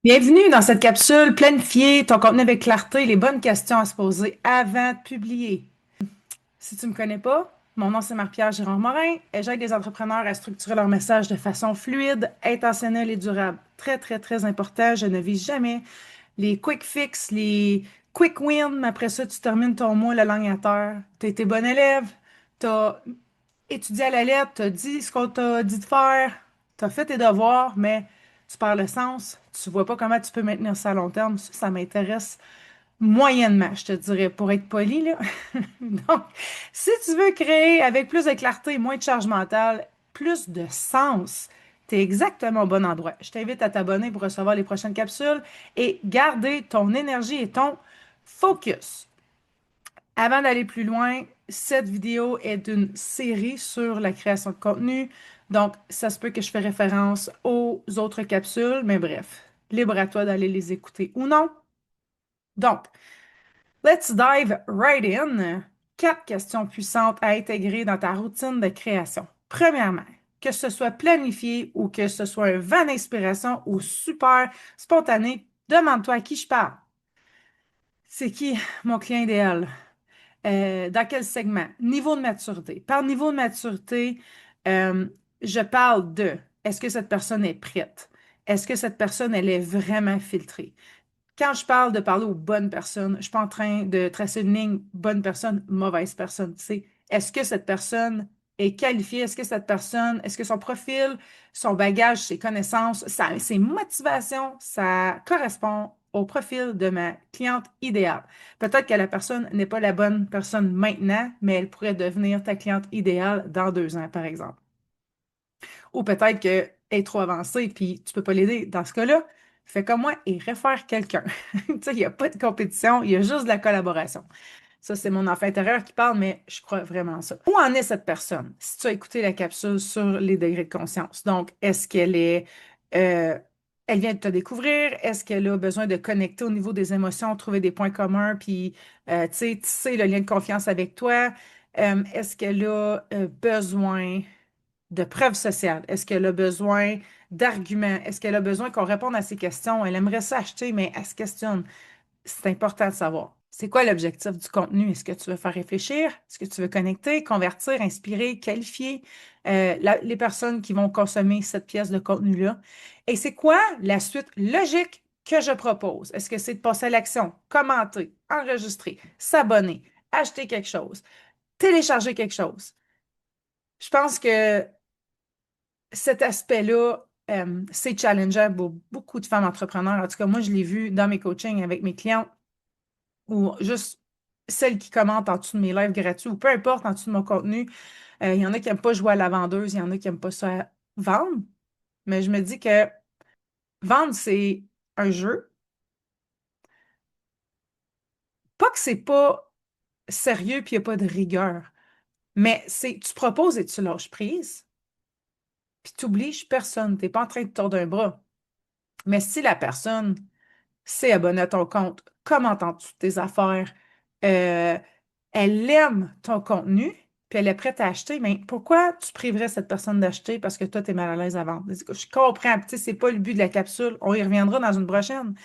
Bienvenue dans cette capsule planifiée, ton contenu avec clarté, les bonnes questions à se poser avant de publier. Si tu ne me connais pas, mon nom c'est Marie-Pierre Girard-Morin et j'aide les entrepreneurs à structurer leur message de façon fluide, intentionnelle et durable. Très, très, très important, je ne vise jamais les quick fix, les quick wins. Après ça, tu termines ton mois la langue à terre. Tu as été bon élève, tu as étudié à la lettre, tu as dit ce qu'on t'a dit de faire, tu as fait tes devoirs, mais tu perds le sens. Tu vois pas comment tu peux maintenir ça à long terme. Ça m'intéresse moyennement, je te dirais, pour être poli, là. Donc, si tu veux créer avec plus de clarté, moins de charge mentale, plus de sens, tu es exactement au bon endroit. Je t'invite à t'abonner pour recevoir les prochaines capsules et garder ton énergie et ton focus. Avant d'aller plus loin, cette vidéo est une série sur la création de contenu. Donc, ça se peut que je fais référence aux autres capsules, mais bref, libre à toi d'aller les écouter ou non. Donc, let's dive right in. 4 questions puissantes à intégrer dans ta routine de création. Premièrement, que ce soit planifié ou que ce soit un vent d'inspiration ou super spontané, demande-toi à qui je parle. C'est qui mon client idéal? Dans quel segment? Niveau de maturité. Par niveau de maturité, euh, je parle de est-ce que cette personne est prête? Est-ce que cette personne, elle est vraiment filtrée? Quand je parle de parler aux bonnes personnes, je ne suis pas en train de tracer une ligne bonne personne, mauvaise personne. C'est est-ce que cette personne est qualifiée? Est-ce que cette personne, est-ce que son profil, son bagage, ses connaissances, ses motivations, ça correspond au profil de ma cliente idéale? Peut-être que la personne n'est pas la bonne personne maintenant, mais elle pourrait devenir ta cliente idéale dans 2 ans, par exemple. Ou peut-être qu'elle est trop avancée puis tu peux pas l'aider. Dans ce cas-là, fais comme moi et réfère quelqu'un. Tu sais, il n'y a pas de compétition, il y a juste de la collaboration. Ça, c'est mon enfant intérieur qui parle, mais je crois vraiment à ça. Où en est cette personne? Si tu as écouté la capsule sur les degrés de conscience. Donc, est-ce qu'elle est, euh, elle vient de te découvrir? Est-ce qu'elle a besoin de connecter au niveau des émotions, trouver des points communs, puis, tu sais, tisser le lien de confiance avec toi? Est-ce qu'elle a besoin de preuves sociales? Est-ce qu'elle a besoin d'arguments? Est-ce qu'elle a besoin qu'on réponde à ses questions? Elle aimerait s'acheter, mais elle se questionne. C'est important de savoir. C'est quoi l'objectif du contenu? Est-ce que tu veux faire réfléchir? Est-ce que tu veux connecter, convertir, inspirer, qualifier les personnes qui vont consommer cette pièce de contenu-là? Et c'est quoi la suite logique que je propose? Est-ce que c'est de passer à l'action, commenter, enregistrer, s'abonner, acheter quelque chose, télécharger quelque chose? Je pense que cet aspect-là, c'est challengeant pour beaucoup de femmes entrepreneurs. En tout cas, moi, je l'ai vu dans mes coachings avec mes clientes ou juste celles qui commentent en dessous de mes lives gratuits ou peu importe en dessous de mon contenu. Il y en a qui n'aiment pas jouer à la vendeuse, il y en a qui n'aiment pas ça vendre. Mais je me dis que vendre, c'est un jeu. Pas que c'est pas sérieux puis il n'y a pas de rigueur, mais c'est tu proposes et tu lâches prise, puis tu n'obliges personne. Tu n'es pas en train de tordre un bras. Mais si la personne c'est abonné à ton compte, commente en dessous de tes affaires, euh, elle aime ton contenu, puis elle est prête à acheter, mais pourquoi tu priverais cette personne d'acheter parce que toi, tu es mal à l'aise à vendre? Je comprends, tu sais, c'est pas le but de la capsule, on y reviendra dans une prochaine.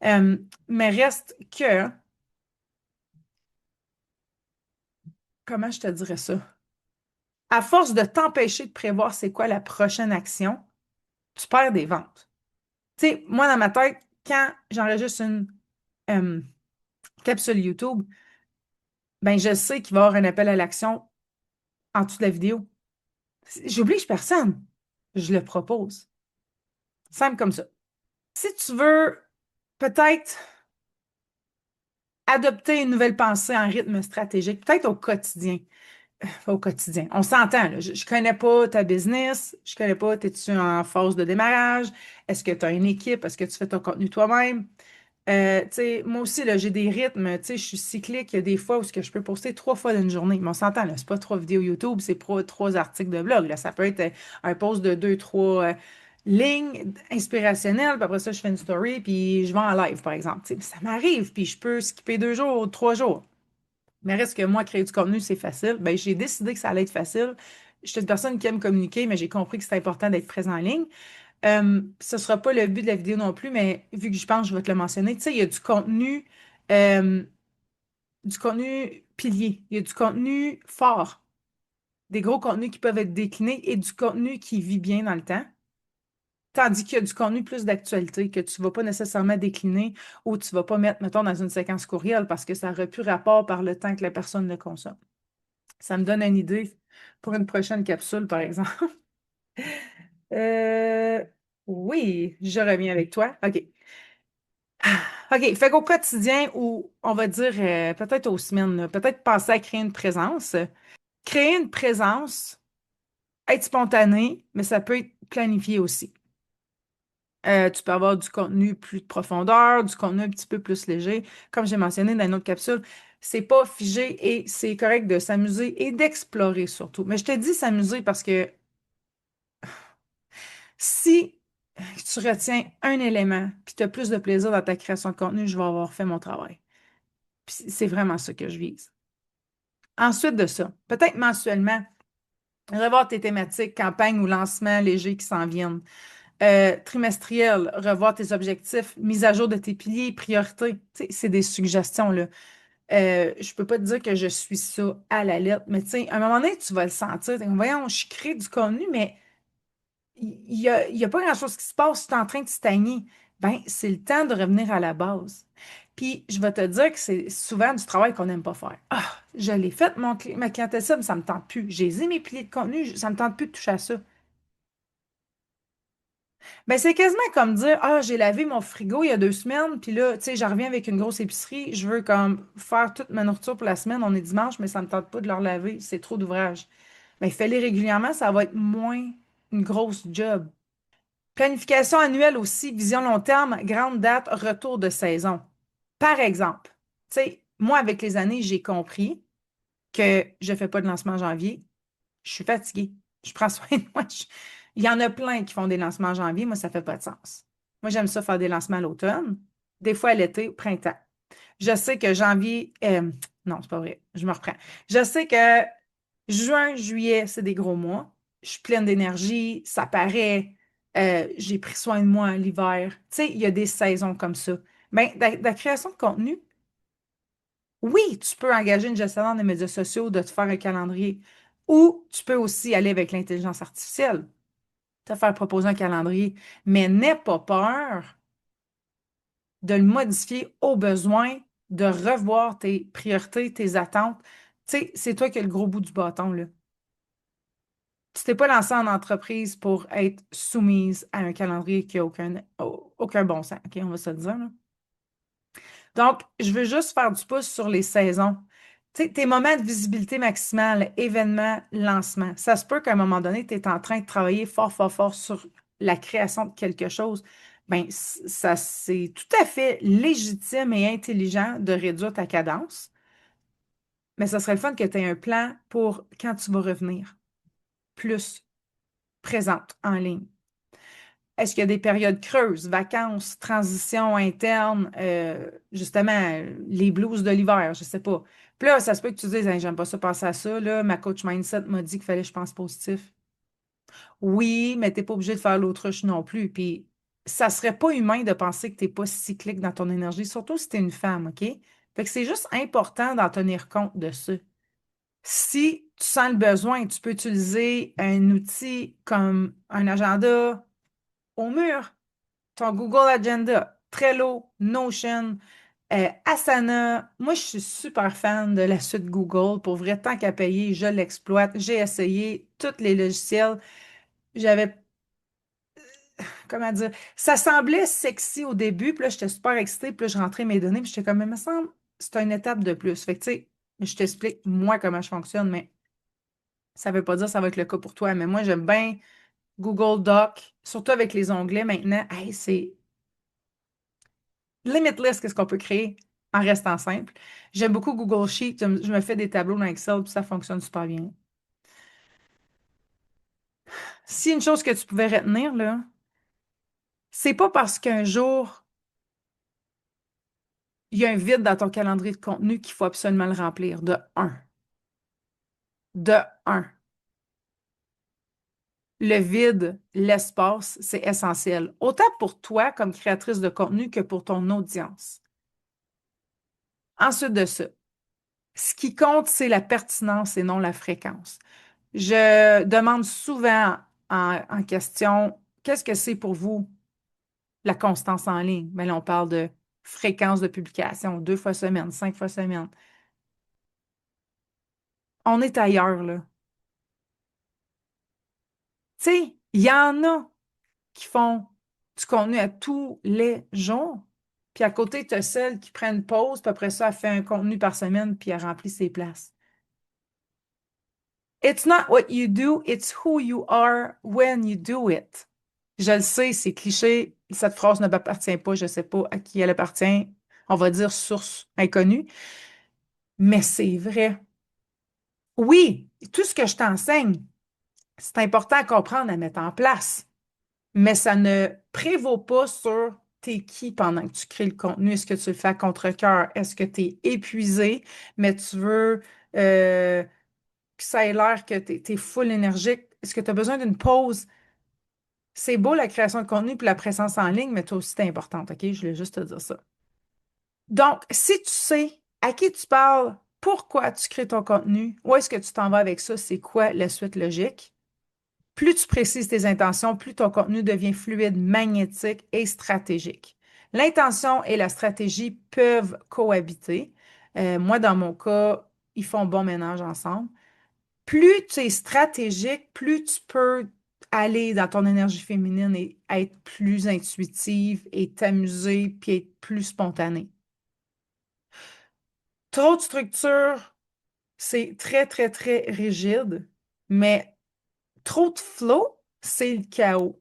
Euh, mais reste que, comment je te dirais ça? À force de t'empêcher de prévoir c'est quoi la prochaine action, tu perds des ventes. Tu sais, moi, dans ma tête, quand j'enregistre une euh, capsule YouTube, ben, je sais qu'il va y avoir un appel à l'action en dessous de la vidéo. J'oblige personne. Je le propose. Simple comme ça. Si tu veux peut-être adopter une nouvelle pensée en rythme stratégique, peut-être au quotidien. Au quotidien. On s'entend, là. Je connais pas ta business. Je connais pas, es-tu en phase de démarrage? Est-ce que tu as une équipe? Est-ce que tu fais ton contenu toi-même? Tu sais, moi aussi, là, j'ai des rythmes, tu sais, je suis cyclique. Il y a des fois où ce que je peux poster 3 fois dans une journée. Mais on s'entend, là, c'est pas 3 vidéos YouTube, c'est 3 articles de blog. Là. Ça peut être un post de 2, 3 lignes inspirationnelles, puis après ça, je fais une story, puis je vais en live, par exemple. Tu sais, ça m'arrive, puis je peux skipper 2 jours, 3 jours. Mais reste que moi, créer du contenu, c'est facile. Ben, j'ai décidé que ça allait être facile. Je suis une personne qui aime communiquer, mais j'ai compris que c'est important d'être présent en ligne. Ce sera pas le but de la vidéo non plus, mais vu que je pense, je vais te le mentionner. Tu sais, il y a euh, du contenu pilier, il y a du contenu fort, des gros contenus qui peuvent être déclinés et du contenu qui vit bien dans le temps. Tandis qu'il y a du contenu plus d'actualité que tu ne vas pas nécessairement décliner ou tu ne vas pas mettre, mettons, dans une séquence courriel parce que ça n'aurait plus rapport par le temps que la personne le consomme. Ça me donne une idée pour une prochaine capsule, par exemple. Euh, oui, je reviens avec toi. OK. OK. Fait qu'au quotidien, ou on va dire peut-être aux semaines, là, peut-être penser à créer une présence. Créer une présence, être spontané, mais ça peut être planifié aussi. Tu peux avoir du contenu plus de profondeur, du contenu un petit peu plus léger. Comme j'ai mentionné dans une autre capsule, c'est pas figé et c'est correct de s'amuser et d'explorer surtout. Mais je te dis s'amuser parce que si tu retiens un élément puis tu as plus de plaisir dans ta création de contenu, je vais avoir fait mon travail. Puis c'est vraiment ça que je vise. Ensuite de ça, peut-être mensuellement, revoir tes thématiques, campagnes ou lancements légers qui s'en viennent. Trimestriel, revoir tes objectifs, mise à jour de tes piliers, priorités. Tu sais, c'est des suggestions, là. Je peux pas te dire que je suis ça à la lettre, mais tu sais, à un moment donné, tu vas le sentir. T'es comme, voyons, je crée du contenu, mais il y a pas grand-chose qui se passe. Tu es en train de stagner. Ben, c'est le temps de revenir à la base. Puis, je vais te dire que c'est souvent du travail qu'on n'aime pas faire. Ah, je l'ai fait, ma clientèle cible, ça me tente plus. J'ai mes piliers de contenu, ça me tente plus de toucher à ça. Ben, c'est quasiment comme dire, ah, j'ai lavé mon frigo il y a 2 semaines, puis là, tu sais, j'en reviens avec une grosse épicerie, je veux comme faire toute ma nourriture pour la semaine, on est dimanche, mais ça me tente pas de leur laver, c'est trop d'ouvrage. Ben, fais-les régulièrement, ça va être moins une grosse job. Planification annuelle aussi, vision long terme, grande date, retour de saison. Par exemple, tu sais, moi, avec les années, j'ai compris que je fais pas de lancement en janvier, je suis fatiguée. Je prends soin de moi. Il y en a plein qui font des lancements en janvier. Moi, ça fait pas de sens. Moi, j'aime ça faire des lancements à l'automne, des fois à l'été, au printemps. Je sais que janvier, non, c'est pas vrai. Je me reprends. Je sais que juin, juillet, c'est des gros mois. Je suis pleine d'énergie, ça paraît. J'ai pris soin de moi l'hiver. Tu sais, il y a des saisons comme ça. Mais la création de contenu, oui, tu peux engager une gestionnaire des médias sociaux de te faire un calendrier. Ou tu peux aussi aller avec l'intelligence artificielle, te faire proposer un calendrier. Mais n'aie pas peur de le modifier au besoin, de revoir tes priorités, tes attentes. Tu sais, c'est toi qui as le gros bout du bâton, là. Tu t'es pas lancé en entreprise pour être soumise à un calendrier qui n'a aucun bon sens. OK, on va se le dire, là. Donc, je veux juste faire du pouce sur les saisons. Tu sais, tes moments de visibilité maximale, événements, lancement. Ça se peut qu'à un moment donné, tu es en train de travailler fort, fort, fort sur la création de quelque chose. Bien, ça, c'est tout à fait légitime et intelligent de réduire ta cadence, mais ça serait le fun que tu aies un plan pour quand tu vas revenir plus présente en ligne. Est-ce qu'il y a des périodes creuses, vacances, transitions internes, justement, les blues de l'hiver, je sais pas. Puis là, ça se peut que tu dises, hey, j'aime pas ça penser à ça, là, ma coach mindset m'a dit qu'il fallait que je pense positif. Oui, mais t'es pas obligé de faire l'autruche non plus. Puis ça serait pas humain de penser que t'es pas cyclique dans ton énergie, surtout si t'es une femme, OK? Fait que c'est juste important d'en tenir compte de ça. Si tu sens le besoin, tu peux utiliser un outil comme un agenda au mur, ton Google Agenda, Trello, Notion, Asana. Moi, je suis super fan de la suite Google. Pour vrai, tant qu'à payer, je l'exploite. J'ai essayé tous les logiciels. J'avais, comment dire, ça semblait sexy au début, puis là, j'étais super excitée, puis là, je rentrais mes données, puis j'étais comme, mais il me semble, c'est une étape de plus. Fait que, tu sais, je t'explique, moi, comment je fonctionne, mais ça veut pas dire que ça va être le cas pour toi. Mais moi, j'aime bien Google Doc, surtout avec les onglets maintenant. Hey, c'est limitless, qu'est-ce qu'on peut créer en restant simple. J'aime beaucoup Google Sheet. Je me fais des tableaux dans Excel, puis ça fonctionne super bien. Si une chose que tu pouvais retenir, là, c'est pas parce qu'un jour, il y a un vide dans ton calendrier de contenu qu'il faut absolument le remplir. De un. De un. Le vide, l'espace, c'est essentiel, autant pour toi comme créatrice de contenu que pour ton audience. Ensuite de ça, ce qui compte, c'est la pertinence et non la fréquence. Je demande souvent en question, qu'est-ce que c'est pour vous la constance en ligne? Mais là, on parle de fréquence de publication, 2 fois semaine, 5 fois semaine. On est ailleurs, là. Tu sais, il y en a qui font du contenu à tous les jours. Puis à côté, tu as celle qui prend une pause, puis après ça, elle fait un contenu par semaine, puis elle remplit ses places. It's not what you do, it's who you are when you do it. Je le sais, c'est cliché. Cette phrase ne m'appartient pas, je ne sais pas à qui elle appartient. On va dire source inconnue, mais c'est vrai. Oui, tout ce que je t'enseigne, c'est important à comprendre, à mettre en place. Mais ça ne prévaut pas sur t'es qui pendant que tu crées le contenu. Est-ce que tu le fais à contre-cœur? Est-ce que tu es épuisé, mais tu veux que ça ait l'air que tu es full énergique? Est-ce que tu as besoin d'une pause? C'est beau la création de contenu puis la présence en ligne, mais toi aussi, t'es importante, OK? Je voulais juste te dire ça. Donc, si tu sais à qui tu parles, pourquoi tu crées ton contenu, où est-ce que tu t'en vas avec ça, c'est quoi la suite logique? Plus tu précises tes intentions, plus ton contenu devient fluide, magnétique et stratégique. L'intention et la stratégie peuvent cohabiter. Moi, dans mon cas, ils font bon ménage ensemble. Plus tu es stratégique, plus tu peux aller dans ton énergie féminine et être plus intuitive et t'amuser puis être plus spontanée. Trop de structure, c'est très, très, très rigide, mais trop de flow, c'est le chaos.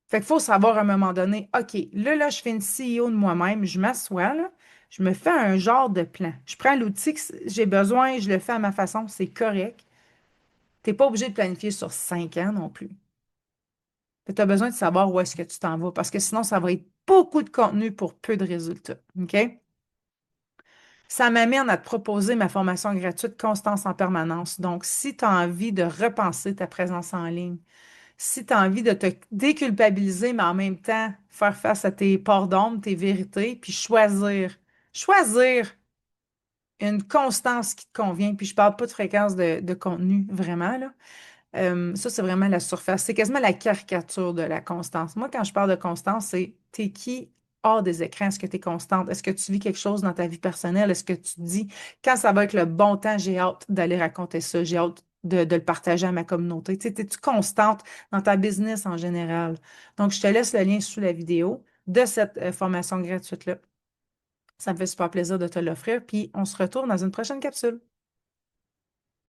Fait qu'il faut savoir à un moment donné, OK, là, je fais une CEO de moi-même, je m'assois, là, je me fais un genre de plan. Je prends l'outil que j'ai besoin, je le fais à ma façon, c'est correct. Tu n'es pas obligé de planifier sur 5 ans non plus. Tu as besoin de savoir où est-ce que tu t'en vas, parce que sinon, ça va être beaucoup de contenu pour peu de résultats. OK? Ça m'amène à te proposer ma formation gratuite Constance en permanence. Donc, si tu as envie de repenser ta présence en ligne, si tu as envie de te déculpabiliser, mais en même temps faire face à tes parts d'ombre, tes vérités, puis choisir une constance qui te convient. Puis je parle pas de fréquence de contenu, vraiment, là. Ça, c'est vraiment la surface. C'est quasiment la caricature de la constance. Moi, quand je parle de constance, c'est t'es qui hors des écrans? Est-ce que tu es constante? Est-ce que tu vis quelque chose dans ta vie personnelle? Est-ce que tu te dis, quand ça va être le bon temps, j'ai hâte d'aller raconter ça, j'ai hâte de le partager à ma communauté? Tu sais, es-tu constante dans ta business en général? Donc, je te laisse le lien sous la vidéo de cette formation gratuite-là. Ça me fait super plaisir de te l'offrir, puis on se retrouve dans une prochaine capsule.